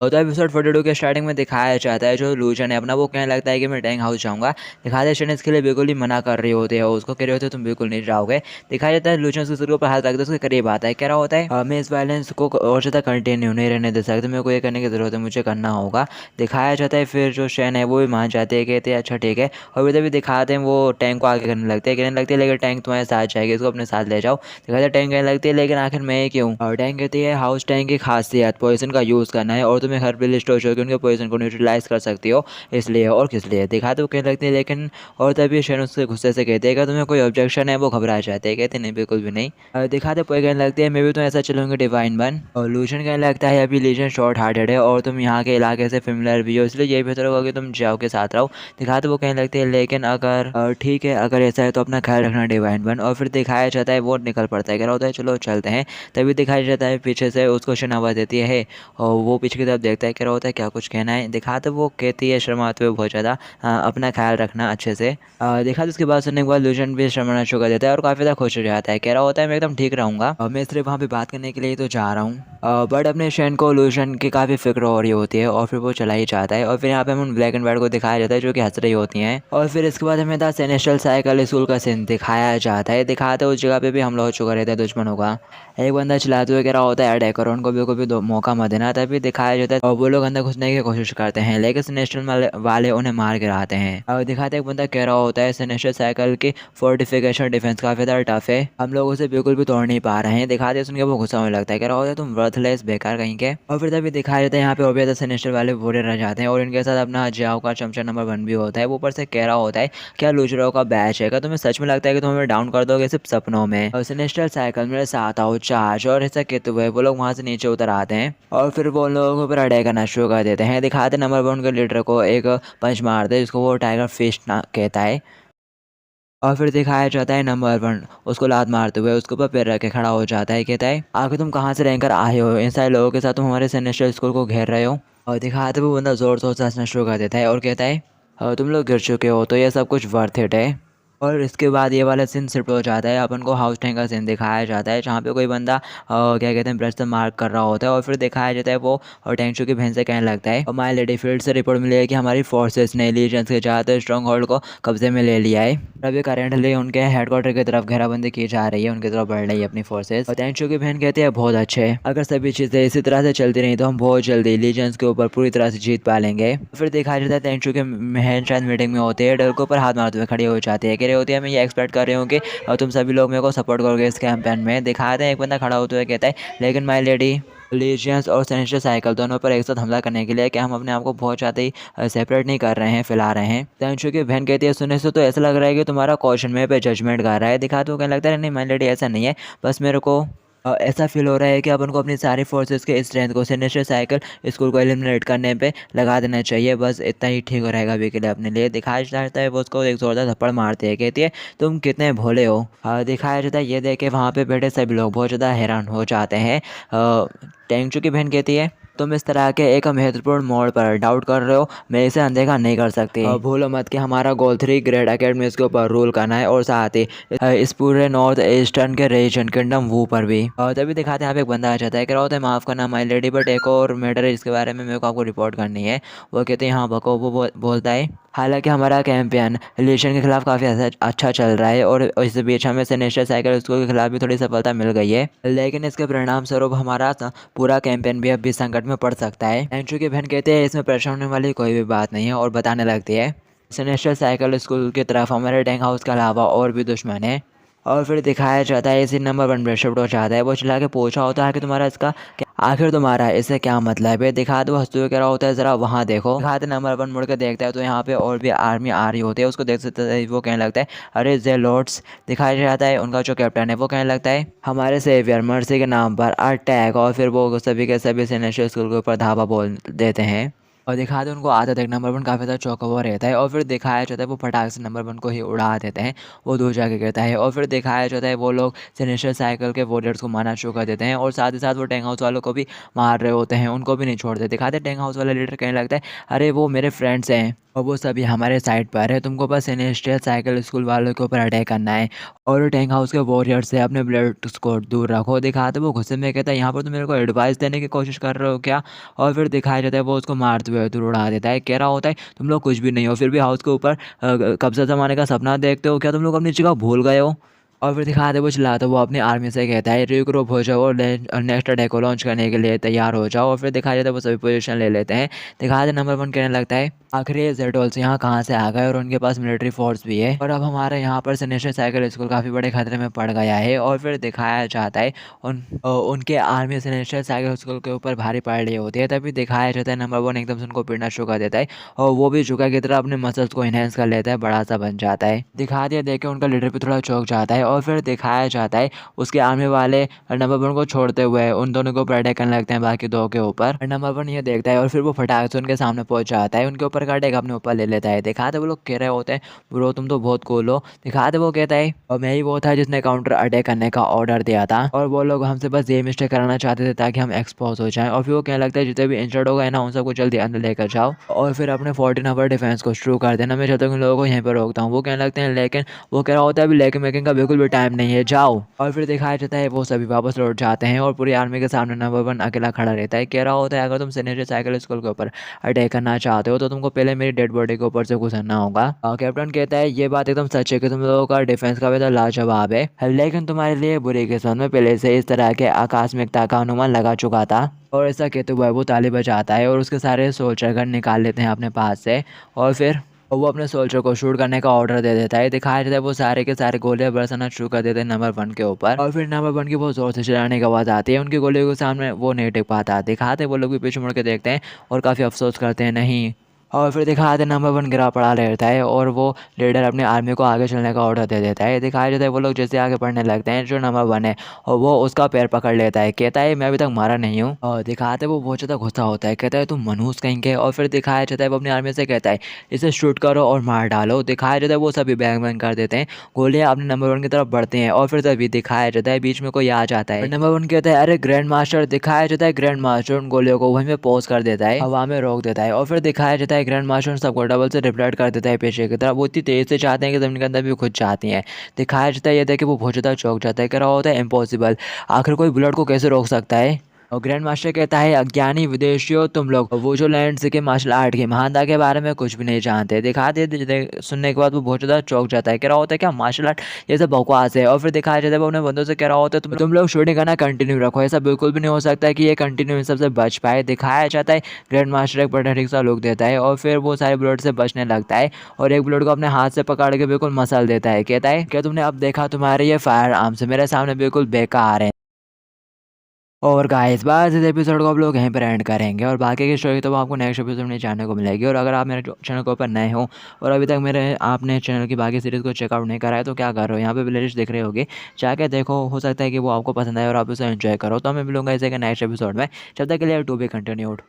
तो एपिसोड 42 के स्टार्टिंग में दिखाया जाता है जो लूजन है अपना वो कहने लगता है कि मैं टैंक हाउस जाऊंगा। दिखाते हैं इसके लिए बिल्कुल ही मना कर रही होती है, उसको कह रहे होते तुम बिल्कुल नहीं जाओगे। दिखाया जाता है लूजन उसके सिर के ऊपर हाथ रखता है, उसके करीब आता है, कह रहा होता है मैं इस वायलेंस को और ज़्यादा कंटिन्यू नहीं रहने दे सकता, मेरे को ये करने की ज़रूरत है, मुझे करना होगा। दिखाया जाता है फिर जो शैन है वो भी मान जाते हैं, कहते हैं अच्छा ठीक है। और तभी दिखाते हैं वो टैंक को आगे करने लगते हैं, कहने लगते हैं लेकिन टैंक तुम्हारे साथ जाएगी, इसको अपने साथ ले जाओ। दिखाते हैं टैंक कहने लगती है लेकिन आखिर मैं क्यों। और टैंक कहती है हाउस टैंक की खासियत पॉइजन का यूज़ करना है और तुम्हें हर बिल स्टोर कि उनके पॉइजन को न्यूट्रलाइज कर सकती हो, इसलिए और किस लिए। दिखाते वो कहने लगते हैं लेकिन और तभी शैन उससे गुस्से से कहते हैं कि तुम्हें कोई ऑब्जेक्शन है, वो घबरा जाते हैं, कहते नहीं बिल्कुल भी नहीं। दिखाते पोए कहने लगते हैं मैं भी तो ऐसा चलूंगी डिवाइन बन। और लूजन कहने लगता है अभी लीजन शॉर्ट हार्टेड है और तुम यहाँ के इलाके से फेमिलियर भी हो, इसलिए यही बेहतर होगा कि तुम जाओ के साथ रहो। दिखाते वो कहने लगते हैं लेकिन अगर ठीक है अगर ऐसा है तो अपना ख्याल रखना डिवाइन बन। और फिर दिखाया जाता है वो निकल पड़ता है, कह रहा होता है चलो चलते हैं। तभी दिखाया जाता है पीछे से उसको शन आवाज़ देती है और वो पीछे की तरफ देखता है, कह रहा होता है क्या कुछ कहना है। दिखाते वो कहती है शर्माते हुए बहुत ज़्यादा अपना ख्याल रखना अच्छे से। दिखाते उसके बाद सुनने के बाद लूजन भी शर्माना शुरू कर देता है और काफ़ी ज़्यादा खुश हो जाता है, कह रहा होता है मैं एकदम ठीक रहूँगा, मैं सिर्फ वहाँ पे बात करने के लिए तो जा रहा हूँ। बट अपने शैन को लूजन की काफ़ी फिक्र हो रही होती है और फिर वो चला ही जाता है। और फिर यहाँ पे हम ब्लैक एंड वाइट को दिखाया जाता है जो कि हंस रही होती हैं। और फिर इसके बाद हमें द सेनेस्ट्रल साइकिल स्कूल का सीन दिखाया जाता है। दिखाते उस जगह पे भी हमला हो चुका रहता है दुश्मनों का। एक बंदा चिल्लाते हुए कह रहा होता है अटैक करो, उनको बिल्कुल भी मौका मत देना। तभी दिखाया जाता है और वो लोग अंदर घुसने की कोशिश करते हैं लेकिन सेनेस्ट्रल वाले उन्हें मार गिराते हैं। और दिखाते एक बंदा कह रहा होता है सेनेस्ट्रल साइकिल की फोर्टिफिकेशन डिफेंस काफ़ी ज़्यादा टफ है, हम लोग उसे बिल्कुल भी तोड़ नहीं पा रहे हैं। दिखाते सुन के वो गुस्सा होने लगता है, कह रहा होता है तुम वर्थलेस बेकार कहीं के। और फिर तभी दिखाया जाता है यहाँ पे और भी ज़्यादा सेनेस्ट्रल वाले बुरे रह जाते हैं और इनके साथ अपना जाओ का चमचा नंबर 1 भी होता है। वो ऊपर से कह रहा होता है क्या लूजरों का बैच है, क्या तुम्हें सच में लगता है कि तुम हमें डाउन कर दोगे सिर्फ सपनों में। और सेनेस्ट्रल साइकिल मेरे साथ आओ चार्ज। और ऐसा कहते हुए वो लोग वहाँ से नीचे उतर आते हैं और फिर वो लोगों के ऊपर अटैक करना शुरू कर देते हैं। दिखाते नंबर 1 के लीडर को एक पंच मारते हैं जिसको वो टाइगर फिस्ट ना कहता है। और फिर दिखाया जाता है नंबर 1 उसको लात मारते हुए उसके ऊपर पैर रख के खड़ा हो जाता है, कहता है आखिर तुम कहाँ से रहकर आए हो, इन सारे लोगों के साथ तुम हमारे सेनेस्ट्रल स्कूल को घेर रहे हो। और दिखाते हुए बंदा जोर जोर से हंसना शुरू कर देता है और कहता है तुम लोग गिर चुके हो तो ये सब कुछ वर्थ इट है। और इसके बाद ये वाला सीन शिफ्ट हो जाता है, अपन को हाउस टैंक का सीन दिखाया जाता है जहाँ पे कोई बंदा क्या कहते हैं ब्रश से मार्क कर रहा होता है। और फिर दिखाया जाता है वो और टैंक की बहन से कहने लगता है और माय लेडी फील्ड से रिपोर्ट मिली है कि हमारी फोर्सेस ने लीजेंस के ज़्यादातर स्ट्रॉन्ग होल्ड को कब्जे में ले लिया है। अभी करेंटली उनके हेडक्वार्टर की तरफ घेराबंदी की जा रही है, उनकी तरफ बढ़ रही है अपनी फोर्सेस। और टैंक की बहन कहती है बहुत अच्छे, अगर सभी चीज़ें इसी तरह से चलती रही तो हम बहुत जल्दी लीजेंस के ऊपर पूरी तरह से जीत पालेंगे। फिर दिखाया जाता है टैंक की बहन शायद मीटिंग में होती है, डर के ऊपर हाथ मारते हुए खड़ी हो जाती है, कह रही होती है मैं ये एक्सपेक्ट कर रही हूँ कि तुम सभी लोग मेरे को सपोर्ट करोगे इस कैंपेन में। दिखाते हैं एक बंदा खड़ा होते हुए कहता है लेकिन माय लेडी लीजियंस और सेनेस्टर साइकिल दोनों पर एक साथ हमला करने के लिए क्या हम अपने आप को बहुत ज़्यादा ही सेपरेट नहीं कर रहे हैं, फैला रहे हैं। तंशु की बहन कहती है सुनने से तो ऐसा लग रहा है कि तुम्हारा क्वेश्चन में पे जजमेंट कर रहा है। दिखाते हुए कहने लगता है नहीं माय लेडी ऐसा नहीं है, बस मेरे को ऐसा फील हो रहा है कि अपन को अपनी सारी फोर्सेस के स्ट्रेंथ को सेनेस्टर साइकिल स्कूल को एलिमिनेट करने पे लगा देना चाहिए, बस इतना ही ठीक रहेगा अभी के लिए अपने लिए। दिखाया जाता है वो उसको एक जोरदार थप्पड़ मारती है, कहती है तुम कितने भोले हो। दिखाया जाता है ये देख के वहाँ पे बैठे सभी लोग बहुत ज़्यादा हैरान हो जाते हैं। टेंगचू की बहन कहती है तुम इस तरह के एक महत्वपूर्ण मोड़ पर डाउट कर रहे हो, मैं इसे अनदेखा नहीं कर सकती। भूलो मत कि हमारा गोल 3 ग्रेड अकेडमीज के ऊपर रूल करना है और साथ ही इस पूरे नॉर्थ ईस्टर्न के रीजन किंगडम वू पर भी। तभी दिखाते हैं यहाँ पे एक बंदा आ जाता है, कह रहा होता है माफ़ करना माय लेडी बट एक और मैटर है जिसके बारे में मेरे को आपको रिपोर्ट करनी है। वो कहते हैं हाँ बको। वो बोलता है हालांकि हमारा कैंपेन रिलेशन के खिलाफ काफ़ी अच्छा चल रहा है और इस बीच हमें सेनेस्टर साइकिल स्कूल के खिलाफ भी थोड़ी सफलता मिल गई है, लेकिन इसके परिणाम स्वरूप हमारा पूरा कैंपेन भी अब भी संकट में पड़ सकता है। एंड्रू की बहन कहते हैं इसमें परेशान होने वाली कोई भी बात नहीं है और बताने लगती है सेनेस्टर साइकिल स्कूल की तरफ हमारे टैंक हाउस के अलावा और भी दुश्मन है। और फिर दिखाया जाता है इसी नंबर 1 पे शिफ्ट हो जाता है, वो चिल्ला के पूछा होता है कि तुम्हारा इसका आखिर तुम्हारा इससे क्या मतलब है। दिखा दो हंसते हुए कह रहा होता है ज़रा वहाँ देखो। दिखाते नंबर 1 मुड़ के देखता है तो यहाँ पे और भी आर्मी आ रही होती है, उसको देख सकते हैं। वो कहने लगता है अरे जे लॉर्ड्स। दिखाया जाता है उनका जो कैप्टन है वो कहने लगता है हमारे सेवियर मर्सी के नाम पर अटैक। और फिर वो सभी के सभी सेनेस्टर स्कूल के ऊपर धावा बोल देते हैं। और दिखाते हैं उनको आदत है, नंबर 1 काफ़ी ज़्यादा चौंका हुआ रहता है और फिर दिखाया जाता है वो फटाक से नंबर 1 को ही उड़ा देते हैं, वो दूर जाके गिरता है और फिर दिखाया जाता है वो लोग सिनिस्टर साइकिल के वॉरियर्स को मारना शुरू कर देते हैं और साथ ही साथ वो टैंक हाउस वालों को भी मार रहे होते हैं, उनको भी नहीं छोड़ते। दिखाते हैं टैंक हाउस वाला लीडर कहने लगता है, अरे वो मेरे फ्रेंड्स हैं और वो सभी हमारे साइड पर है, तुमको बस सिनिस्टर साइकिल स्कूल वालों के ऊपर अटैक करना है और टैंक हाउस के वॉरियर्स से अपने ब्लड को दूर रखो। दिखाते वो गुस्से में कहता है, यहाँ पर तुम मेरे को एडवाइस देने की कोशिश कर रहे हो क्या? और फिर दिखाया जाता है वो उसको मारते हुए दूर उड़ा देता है, कह रहा होता है तुम लोग कुछ भी नहीं हो, फिर भी हाउस के ऊपर कब्जा जमाने का सपना देखते हो क्या? तुम लोग अपनी जगह भूल गए हो? और फिर दिखाते वो चिल्लाता है, वो अपनी आर्मी से कहता है रिग्रुप हो जाओ और नेक्स्ट अटैक को लॉन्च करने के लिए तैयार हो जाओ। और फिर दिखाया जाता है वो सभी पोजीशन ले लेते हैं। दिखाते नंबर 1 कहने लगता है, आखिर ये जेडोल्स यहाँ कहाँ से आ गए और उनके पास मिलिट्री फोर्स भी है और अब हमारे यहाँ पर से नेशनल साइकिल स्कूल काफ़ी बड़े खतरे में पड़ गया है। और फिर दिखाया जाता है उनके आर्मी से नेशनल साइकिल स्कूल के ऊपर भारी पड़ रही होती है। तभी दिखाया जाता है नंबर 1 एकदम से उनको पीटना शुरू कर देता है और वो भी झुका की तरह अपने मसल्स को इन्हेंस कर लेता है, बड़ा सा बन जाता है। दिखा दिया देख के उनका लीडर भी थोड़ा चौंक जाता है और फिर दिखाया जाता है उसके आर्मी वाले नंबर 1 को छोड़ते हुए उन दोनों के ऊपर अटैक करने लगते हैं, बाकी दो के ऊपर। नंबर 1 ये देखता है और फिर वो फटाक से उनके सामने पहुंच जाता है, उनके ऊपर का अटैक अपने ऊपर ले लेता है। दिखाते वो लोग कह रहे होते हैं, ब्रो तुम तो बहुत कूल हो। दिखाते वो कहता है, और मैं ही वो था जिसने काउंटर अटैक करने का ऑर्डर दिया था और वो लोग हमसे बस ये मिस्टेक कराना चाहते थे ताकि हम एक्सपोज हो जाएं। और फिर वो कहने लगता है जितने भी इंजर्ड हो गए ना उन सबको जल्दी अंदर लेकर जाओ और फिर अपने 14 नंबर डिफेंस को शुरू कर देना, मैं जब तक उन लोगों को यहीं पर रोकता हूँ। वो कहने लगते हैं लेकिन वो कह रहा होता है अभी लेकिन मेकिंग का बिल्कुल भी टाइम नहीं है, जाओ। और फिर दिखाया जाता है वो सभी वापस लौट जाते हैं और पूरी आर्मी के सामने नंबर 1 अकेला खड़ा रहता है, कह रहा होता है अगर तुम सीनियर साइकिल स्कूल के ऊपर अटैक करना चाहते हो तो तुमको पहले मेरी डेड बॉडी के ऊपर से गुजरना होगा। कैप्टन कहता है ये बात एकदम सच है कि तुम लोगों का डिफेंस का भी तो लाजवाब है, लेकिन तुम्हारे लिए बुरी किस्मत में पहले से इस तरह के आकस्मिकता का अनुमान लगा चुका था। और ऐसा कहते हुए वो ताली बजाता है और उसके सारे सोल्जर गन निकाल लेते हैं अपने पास से और फिर वो अपने सोल्जर को शूट करने का ऑर्डर दे देता है। दिखाया जाता है वो सारे के सारे गोलियां बरसाना शुरू कर देते हैं नंबर 1 के ऊपर और फिर नंबर 1 की बहुत जोर से चिल्लाने की आवाज़ आती है, उनकी गोलियों के सामने वो नहीं टिक पाता। दिखाते हैं वो लोग भी पीछे मुड़ के देखते हैं और काफ़ी अफसोस करते हैं नहीं। और फिर दिखाया जाता है नंबर 1 गिरा पड़ा रहता है और वो लीडर अपनी आर्मी को आगे चलने का ऑर्डर दे देता है। दिखाया जाता है वो लोग जैसे आगे बढ़ने लगते हैं, जो नंबर 1 है और वो उसका पैर पकड़ लेता है, कहता है मैं अभी तक मारा नहीं हूँ। और दिखाते वो बहुत ज़्यादा गुस्सा होता है, कहता है तुम मनहूस कहीं के। और फिर दिखाया जाता है वो अपनी आर्मी से कहता है इसे शूट करो और मार डालो। दिखाया जाता है वो सभी बैंग बैंग कर देते हैं, गोलियाँ अपने नंबर 1 की तरफ बढ़ती हैं और फिर तभी दिखाया जाता है बीच में कोई आ जाता है। नंबर 1 कहता है अरे ग्रैंड मास्टर। दिखाया जाता है ग्रैंड मास्टर उन गोलियों को वहीं पे पॉज कर देता है, हवा में रोक देता है और फिर दिखाया जाता है ग्रैंड मास्टर सबको डबल से रिफ्लेक्ट कर देता है पीछे की तरफ, वो इतनी तेज से चाहते हैं कि जमीन के अंदर भी खुद चाहती हैं। दिखाया जाता है ये देख के वो बहुत ज़्यादा चौंक जाता है, कह रहा होता है इम्पॉसिबल, आखिर कोई बुलेट को कैसे रोक सकता है। और ग्रैंड मास्टर कहता है अज्ञानी विदेशियों तुम लोग वो जो लैंड के मार्शल आर्ट की महानता के बारे में कुछ भी नहीं जानते। दिखाते सुनने के बाद वो बहुत ज़्यादा चौंक जाता है, कह रहा होता है क्या मार्शल आर्ट, ये सब बकवास है। और फिर दिखाया जाता है वो अपने बंदों से कह रहा होता है तुम लोग शूटिंग करना कंटिन्यू रखो, ऐसा बिल्कुल भी नहीं हो सकता है कि ये कंटिन्यू इन सबसे बच पाए। दिखाया जाता है ग्रैंड मास्टर एक बड़ा ठीक सा लुक देता है और फिर वो सारे बुलेट से बचने लगता है और एक बुलेट को अपने हाथ से पकड़ के बिल्कुल मसल देता है, कहता है क्या तुमने अब देखा तुम्हारे ये फायर आर्म्स मेरे सामने बिल्कुल बेकार है। और गाइस बस इस एपिसोड को आप लोग यहीं पर एंड करेंगे और बाकी की स्टोरी तो आपको नेक्स्ट एपिसोड में जानने को मिलेगी। और अगर आप मेरे चैनल के ऊपर नए हो और अभी तक मेरे आपने चैनल की बाकी सीरीज़ को चेकआउट नहीं करा है तो क्या कर रहे हो, यहाँ पे प्लेलिस्ट दिख रही होगी, जाके देखो, हो सकता है कि वो आपको पसंद आए और आप उसे एंजॉय करो। तो मैं मिलूंगा इसे नेक्स्ट एपिसोड में, जब तक के लिए टू बी कंटिन्यूड।